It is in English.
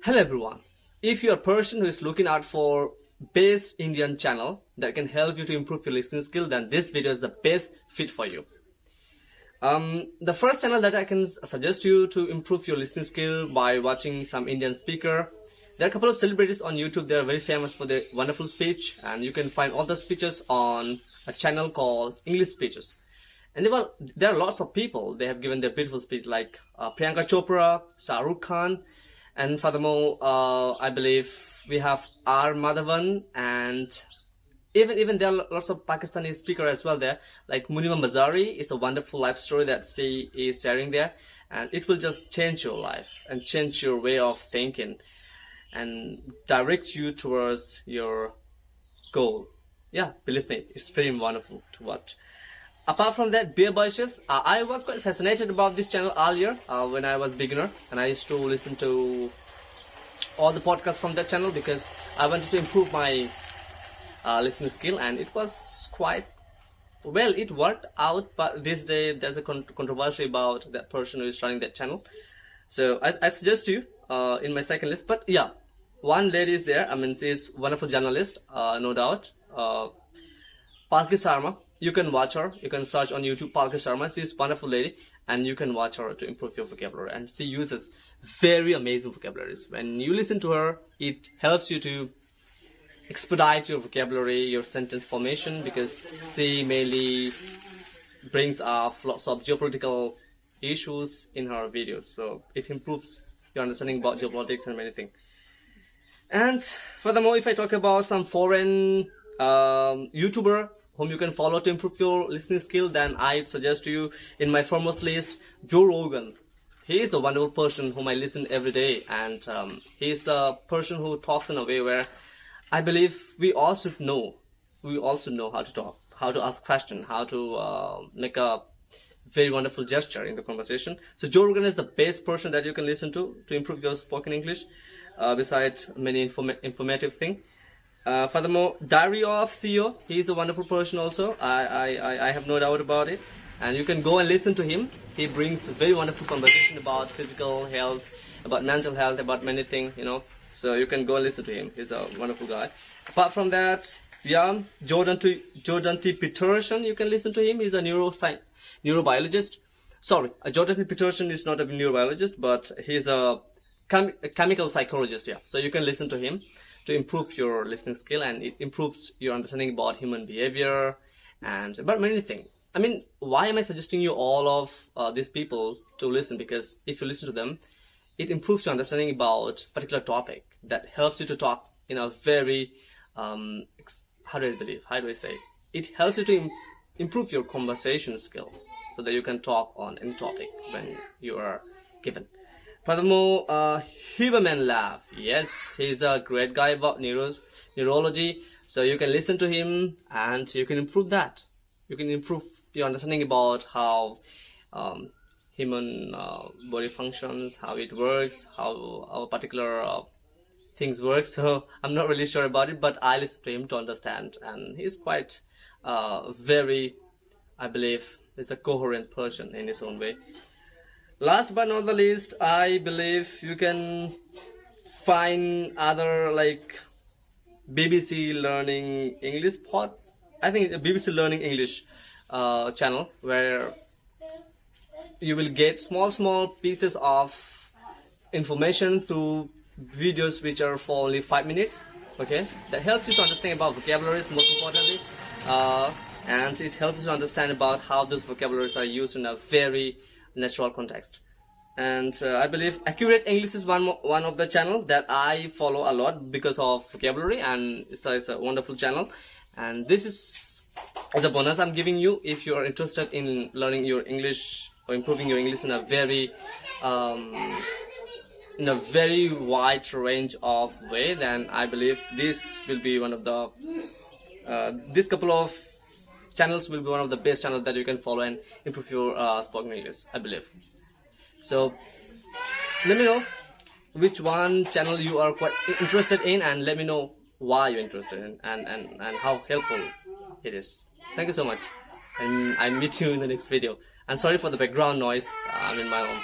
Hello everyone. If you're a person who is looking out for best Indian channel that can help you to improve your listening skill, then this video is the best fit for you. The first channel that I can suggest you to improve your listening skill by watching some Indian speaker. There are a couple of celebrities on YouTube. They are very famous for their wonderful speech, and you can find all the speeches on a channel called English Speeches. And there are lots of people. They have given their beautiful speech like Priyanka Chopra, Shah Rukh Khan, and furthermore, I believe we have R. Madhavan, and even there are lots of Pakistani speakers as well there, like Munima Mazari. Is a wonderful life story that she is sharing there, and it will just change your life and change your way of thinking and direct you towards your goal. Yeah, believe me, it's very wonderful to watch. Apart from that, Beer Boy Chefs, I was quite fascinated about this channel earlier when I was beginner, and I used to listen to all the podcasts from that channel because I wanted to improve my listening skill, and it was quite well. It worked out, but this day there's a controversy about that person who is running that channel. So I suggest you in my second list. But yeah, one lady is there. I mean, she's wonderful journalist, no doubt. Palki Sharma. You can watch her. You can search on YouTube Palki Sharma. She's a wonderful lady, and you can watch her to improve your vocabulary. And she uses very amazing vocabularies. When you listen to her, it helps you to expedite your vocabulary, your sentence formation, because she mainly brings up lots of geopolitical issues in her videos. So it improves your understanding about geopolitics and many things. And furthermore, if I talk about some foreign YouTuber whom you can follow to improve your listening skill, then I suggest to you in my foremost list, Joe Rogan. He is the wonderful person whom I listen every day, and he is a person who talks in a way where I believe we all should know. We also know how to talk, how to ask questions, how to make a very wonderful gesture in the conversation. So Joe Rogan is the best person that you can listen to improve your spoken English, besides many informative things. Furthermore, Diary of CEO, he is a wonderful person also. I have no doubt about it. And you can go and listen to him. He brings very wonderful conversation about physical health, about mental health, about many things, you know. So you can go and listen to him. He's a wonderful guy. Apart from that, yeah, Jordan T. Peterson, you can listen to him. He's a neurobiologist. Sorry, Jordan T. Peterson is not a neurobiologist, but he's a chemical psychologist, yeah. So you can listen to him to improve your listening skill, and it improves your understanding about human behavior and about many things. I mean, why am I suggesting you all of these people to listen? Because if you listen to them, it improves your understanding about a particular topic that helps you to talk in a very, how do I say? It helps you to improve your conversation skill so that you can talk on any topic when you are given. Furthermore, Huberman Lab. Yes, he's a great guy about neurology. So you can listen to him and you can improve that. You can improve your understanding about how human body functions, how it works, how our particular things work. So I'm not really sure about it, but I listen to him to understand. And he's quite very, I believe, he's a coherent person in his own way. Last but not the least, I believe you can find other like BBC Learning English I think a BBC Learning English channel where you will get small pieces of information through videos which are for only 5 minutes. Okay, that helps you to understand about vocabularies most importantly, and it helps you to understand about how those vocabularies are used in a very natural context. And I believe Accurate English is one of the channel that I follow a lot because of vocabulary, and so it's a wonderful channel. And this is as a bonus I'm giving you if you are interested in learning your English or improving your English in a very wide range of way. Then I believe this will be one of the this couple of channels will be one of the best channels that you can follow and improve your spoken English, I believe. So let me know which one channel you are quite interested in, and let me know why you're interested in and how helpful it is. Thank you so much, and I'll meet you in the next video. And sorry for the background noise. I'm in my home.